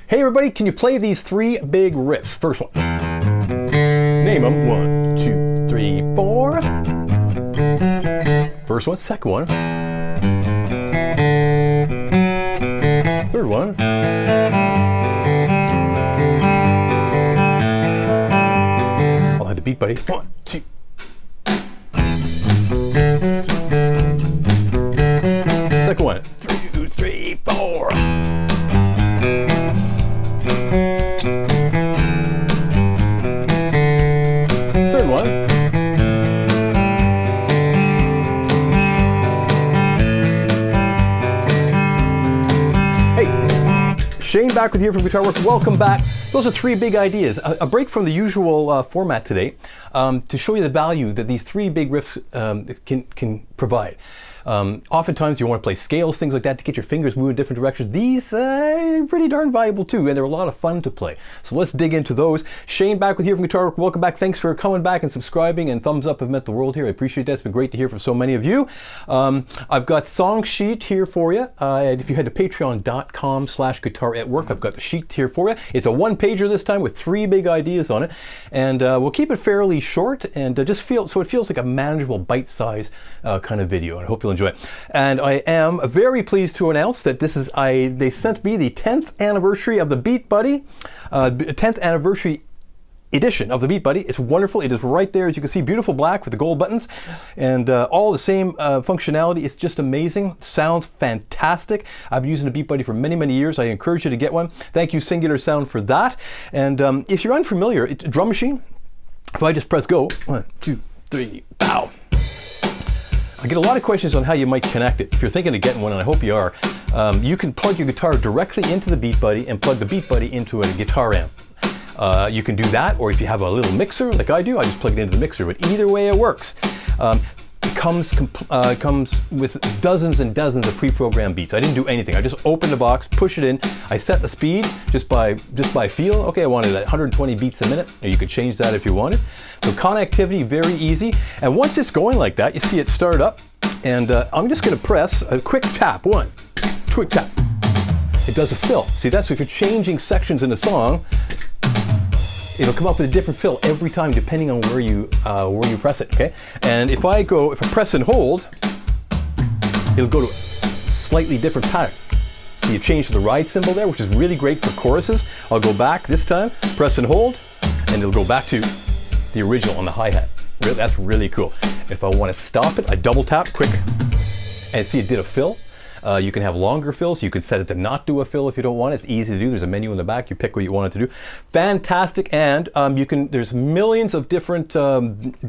Hey everybody, can you play these three big riffs? First one. Name them. 1, 2, 3, 4. First one. Second one. Third one. I'll have the BeatBuddy. 1, 2. Second one. 2, 3, 4. Third one. Hey, Shane back with you from Guitar Work. Welcome back. Those are three big ideas. A break from the usual format today to show you the value that these three big riffs can provide. Oftentimes you want to play scales, things like that, to get your fingers moving in different directions. These are pretty darn valuable too, and they're a lot of fun to play. So let's dig into those. Shane back with you from Guitar Work. Welcome back. Thanks for coming back and subscribing, and thumbs up have meant the world here. I appreciate that. It's been great to hear from so many of you. I've got song sheet here for you. If you head to patreon.com/guitar@work, I've got the sheet here for you. It's a one-pager this time with three big ideas on it, and we'll keep it fairly short and just so it feels like a manageable bite-size kind of video. And I hope you'll enjoy it. And I am very pleased to announce that they sent me the 10th anniversary of the BeatBuddy, 10th anniversary edition of the BeatBuddy. It's wonderful. It is right there, as you can see, beautiful black with the gold buttons, and all the same functionality. It's just amazing. Sounds fantastic. I've been using the BeatBuddy for many, many years. I encourage you to get one. Thank you, Singular Sound, for that. And if you're unfamiliar, it's a drum machine. If I just press go, 1, 2, 3, bow. I get a lot of questions on how you might connect it. If you're thinking of getting one, and I hope you are, you can plug your guitar directly into the BeatBuddy and plug the BeatBuddy into a guitar amp. You can do that, or if you have a little mixer like I do, I just plug it into the mixer. But either way, it works. It comes with dozens and dozens of pre-programmed beats. I didn't do anything. I just opened the box, push it in. I set the speed just by feel. Okay, I wanted 120 beats a minute. You could change that if you wanted. So connectivity, very easy. And once it's going like that, you see it start up. And I'm just going to press a quick tap. 1, quick tap. It does a fill. See, that's if you're changing sections in the song. It'll come up with a different fill every time, depending on where you press it. Okay, and if I press and hold, it'll go to a slightly different pattern. So you change the ride cymbal there, which is really great for choruses. I'll go back this time, press and hold, and it'll go back to the original on the hi-hat. That's really cool. If I want to stop it, I double tap quick, and see it did a fill. You can have longer fills. You can set it to not do a fill if you don't want it. It's easy to do. There's a menu in the back. You pick what you want it to do. Fantastic. And there's millions of different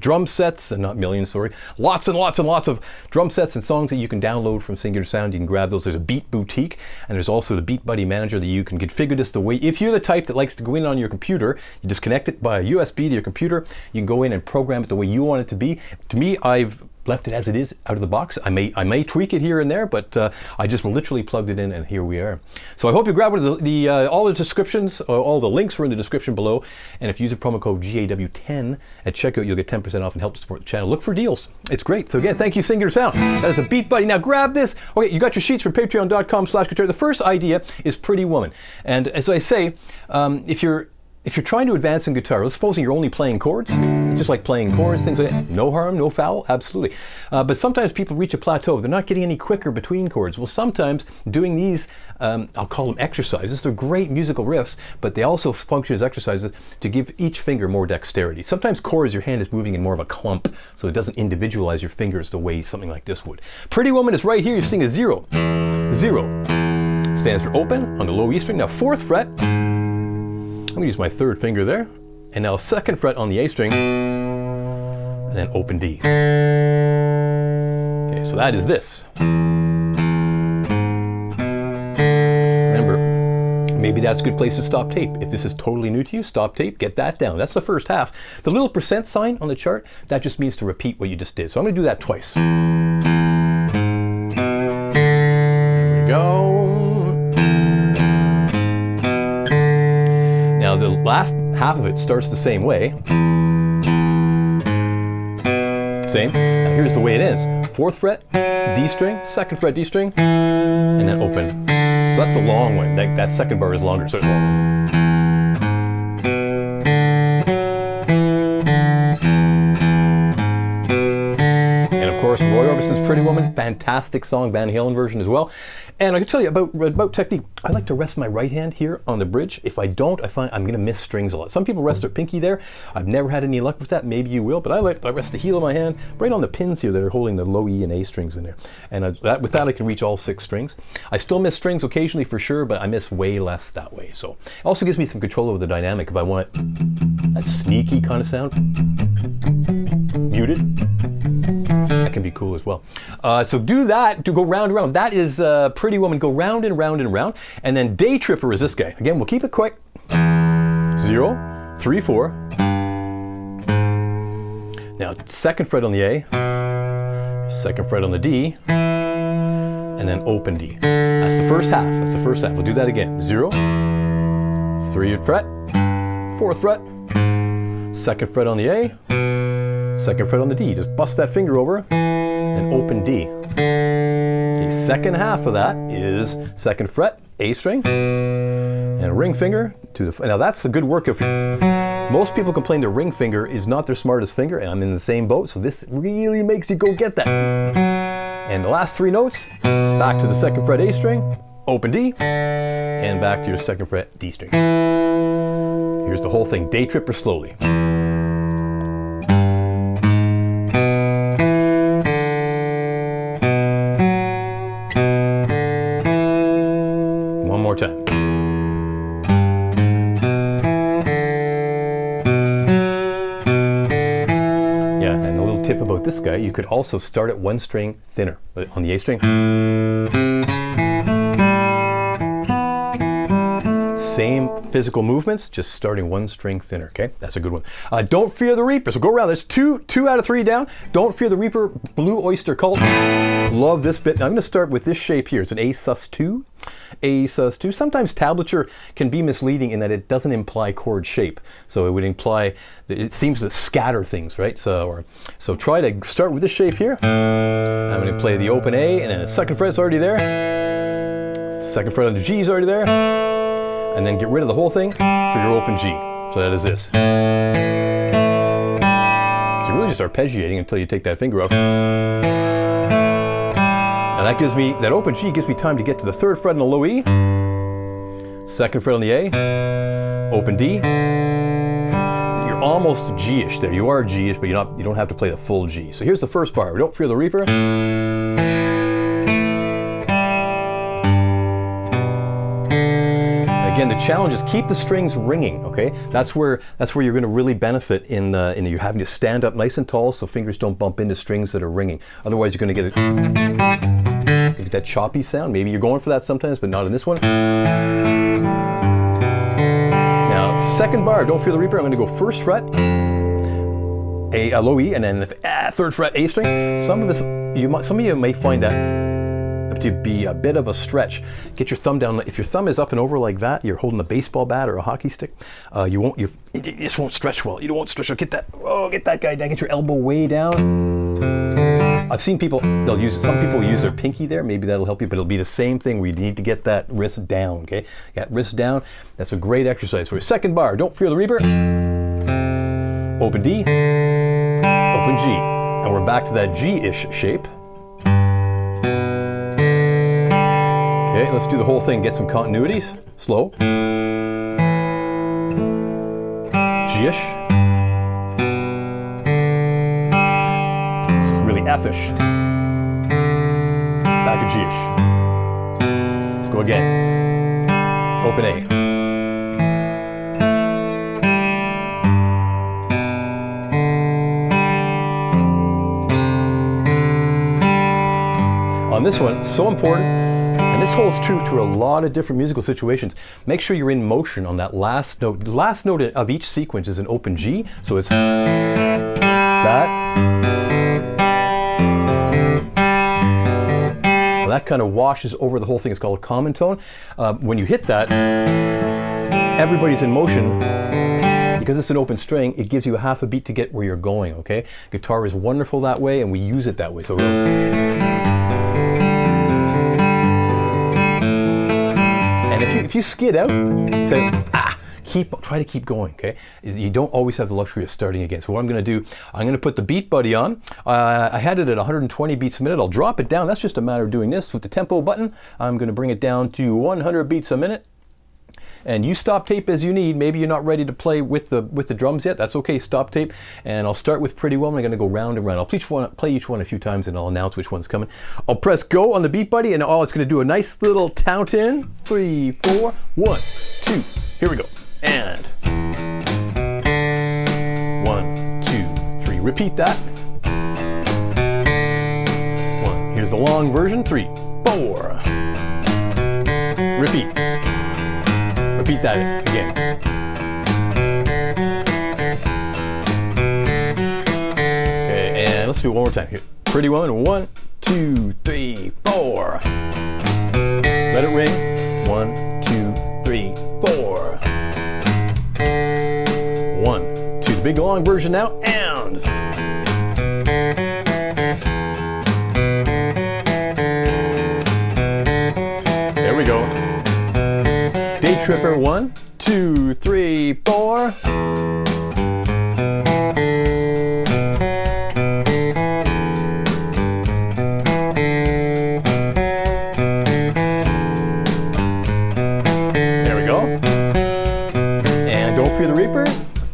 drum sets, and not millions, sorry. Lots and lots and lots of drum sets and songs that you can download from Singular Sound. You can grab those. There's a Beat Boutique, and there's also the BeatBuddy Manager that you can configure this the way, if you're the type that likes to go in on your computer, you just connect it by a USB to your computer. You can go in and program it the way you want it to be. To me, I've left it as it is out of the box. I may tweak it here and there, but I just literally plugged it in, and here we are. So I hope you grab one of all the descriptions, all the links are in the description below, and if you use the promo code GAW10 at checkout, you'll get 10% off and help to support the channel. Look for deals. It's great. So again, thank you, Singular Sound. That is a BeatBuddy. Now grab this. Okay, you got your sheets from patreon.com/guitar. The first idea is Pretty Woman, and as I say, if you're trying to advance in guitar, supposing you're only playing chords, it's just like playing chords, things like that. No harm, no foul, absolutely. But sometimes people reach a plateau. They're not getting any quicker between chords. Well, sometimes doing these, I'll call them exercises. They're great musical riffs, but they also function as exercises to give each finger more dexterity. Sometimes chords, your hand is moving in more of a clump, so it doesn't individualize your fingers the way something like this would. Pretty Woman is right here. You're seeing a 0. 0 stands for open on the low E string. Now 4th fret. I'm going to use my 3rd finger there, and now 2nd fret on the A string, and then open D. Okay, so that is this. Remember, maybe that's a good place to stop tape. If this is totally new to you, stop tape, get that down. That's the first half. The little % sign on the chart, that just means to repeat what you just did. So I'm going to do that twice. There we go. Now the last half of it starts the same way. Same. Now here's the way it ends. 4th fret, D string, 2nd fret, D string, and then open. So that's the long one. That second bar is longer. So Roy Orbison's Pretty Woman, fantastic song, Van Halen version as well. And I can tell you about technique. I like to rest my right hand here on the bridge. If I don't, I find I'm going to miss strings a lot. Some people rest their pinky there. I've never had any luck with that. Maybe you will, but I rest the heel of my hand right on the pins here that are holding the low E and A strings in there. And with that, I can reach all 6 strings. I still miss strings occasionally for sure, but I miss way less that way. So it also gives me some control over the dynamic if I want that sneaky kind of sound. Muted. That can be cool as well. So do that, to go round and round. That is Pretty Woman, go round and round and round. And then Day Tripper is this guy. Again, we'll keep it quick. 0, 3, 4. Now, second fret on the A, second fret on the D, and then open D. That's the first half. That's the first half. We'll do that again. 0, 3rd fret, 4th fret, second fret on the A, second fret on the D. Just bust that finger over and open D. The second half of that is second fret, A string, and ring finger to the. Now that's a good work. If most people complain the ring finger is not their smartest finger, and I'm in the same boat, so this really makes you go get that. And the last 3 notes, back to the second fret A string, open D, and back to your second fret D string. Here's the whole thing, Day Tripper slowly. One more time. Yeah, and a little tip about this guy, you could also start it 1 string thinner on the A string. Same physical movements, just starting 1 string thinner, okay? That's a good one. Don't Fear the Reaper. So go around. There's two out of 3 down. Don't Fear the Reaper, Blue Oyster Cult. Love this bit. Now I'm going to start with this shape here. It's an A sus2. A sus2. Sometimes tablature can be misleading in that it doesn't imply chord shape. So it would imply, it seems to scatter things, right? So try to start with this shape here. I'm going to play the open A, and then the second fret's already there. Second fret on the G is already there. And then get rid of the whole thing for your open G. So that is this. So you really just arpeggiating until you take that finger up. Now that gives me, that open G gives me time to get to the 3rd fret on the low E, 2nd fret on the A, open D. You're almost G-ish there. You are G-ish, but you don't have to play the full G. So here's the first bar. Don't Fear the Reaper. Again, the challenge is keep the strings ringing, okay? That's where you're going to really benefit in you having to stand up nice and tall so fingers don't bump into strings that are ringing. Otherwise, you're going to get that choppy sound. Maybe you're going for that sometimes, but not in this one. Now, second bar, Don't Fear the Reaper. I'm going to go 1st fret, A low E, and then 3rd fret A string. Some of you may find that to be a bit of a stretch. Get your thumb down. If your thumb is up and over like that, you're holding a baseball bat or a hockey stick. It just won't stretch well. You don't want to stretch. Get that guy down. Get your elbow way down. I've seen people. Some people use their pinky there. Maybe that'll help you, but it'll be the same thing where you need to get that wrist down. Okay, got wrist down. That's a great exercise for your second bar. Don't Fear the Reaper. Open D. Open G, and we're back to that G-ish shape. Okay, let's do the whole thing, get some continuities. Slow. G-ish. This is really F-ish. Back to G-ish. Let's go again. Open A. On this one, so important. And this holds true to a lot of different musical situations. Make sure you're in motion on that last note. The last note of each sequence is an open G, so it's that. Well, that kind of washes over the whole thing. It's called a common tone. When you hit that, everybody's in motion. Because it's an open string, it gives you a half a beat to get where you're going, okay? Guitar is wonderful that way, and we use it that way. So if you skid out, say, try to keep going, okay? You don't always have the luxury of starting again. So what I'm gonna do, I'm gonna put the BeatBuddy on. I had it at 120 beats a minute. I'll drop it down. That's just a matter of doing this with the tempo button. I'm gonna bring it down to 100 beats a minute. And you stop tape as you need. Maybe you're not ready to play with the drums yet. That's okay, stop tape. And I'll start with Pretty Woman. I'm gonna go round and round. I'll play each one a few times and I'll announce which one's coming. I'll press go on the BeatBuddy and it's gonna do a nice little count in. 3, 4, 1, 2, here we go. And 1, 2, 3. Repeat that. 1. Here's the long version. 3, 4. Repeat. Repeat that again. Okay, and let's do it one more time here. Pretty Woman. 1, 2, 3, 4. Let it ring. 1, 2, 3, 4. 1, 2. The big long version now. And there we go. Day Tripper. 1, 2, 3, 4. There we go. And Don't Fear the Reaper.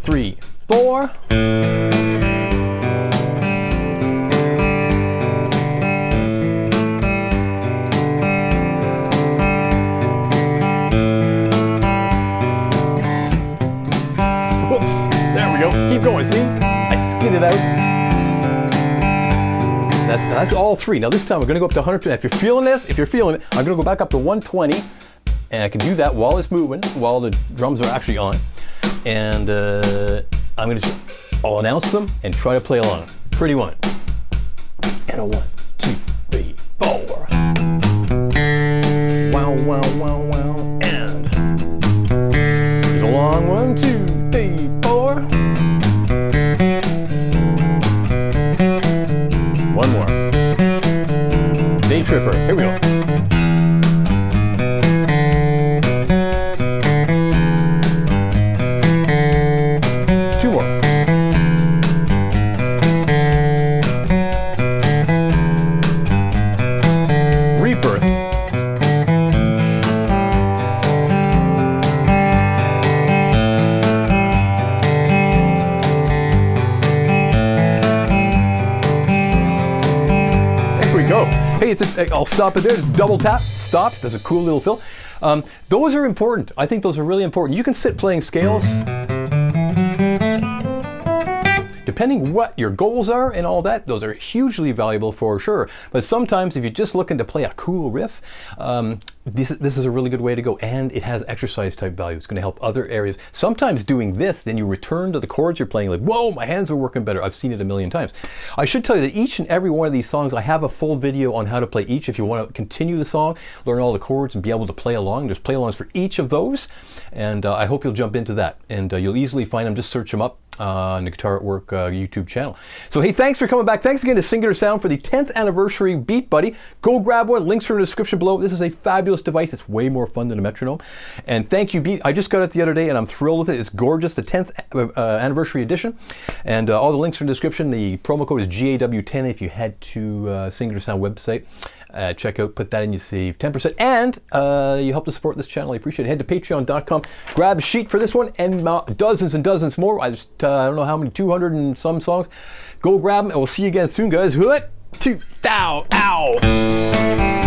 3, 4. Keep going, see? I skid it out. That's all 3. Now this time we're gonna go up to 100. If you're feeling this, I'm gonna go back up to 120. And I can do that while it's moving, while the drums are actually on. And I'll announce them and try to play along. Pretty One. And a 1, 2, 3, 4. Wow, wow, wow, wow. And there's a long 1, 2, 3, 4. One more. Day Tripper. Here we go. Two more. Reaper. Go. Hey, I'll stop it there. Double tap, stop. That's a cool little fill. Those are important. I think those are really important. You can sit playing scales. Depending what your goals are and all that, those are hugely valuable for sure. But sometimes if you're just looking to play a cool riff, this is a really good way to go, and it has exercise type value. It's going to help other areas. Sometimes doing this, then you return to the chords you're playing like, whoa, my hands are working better. I've seen it a million times. I should tell you that each and every one of these songs, I have a full video on how to play each. If you want to continue the song, learn all the chords and be able to play along, there's play alongs for each of those. And I hope you'll jump into that. And you'll easily find them. Just search them up on the Guitar at Work YouTube channel. So hey, thanks for coming back. Thanks again to Singular Sound for the 10th anniversary BeatBuddy. Go grab one. Links are in the description below. This is a fabulous device. It's way more fun than a metronome. And thank you, Beat. I just got it the other day and I'm thrilled with it. It's gorgeous. The 10th anniversary edition. And all the links are in the description. The promo code is GAW10 if you head to Singular Sound website. Check out, put that in, you save 10%, and you help to support this channel. I appreciate it. Head to patreon.com, grab a sheet for this one, and dozens and dozens more. I don't know how many, 200 and some songs. Go grab them, and we'll see you again soon, guys. Hoot, toot, dow, ow.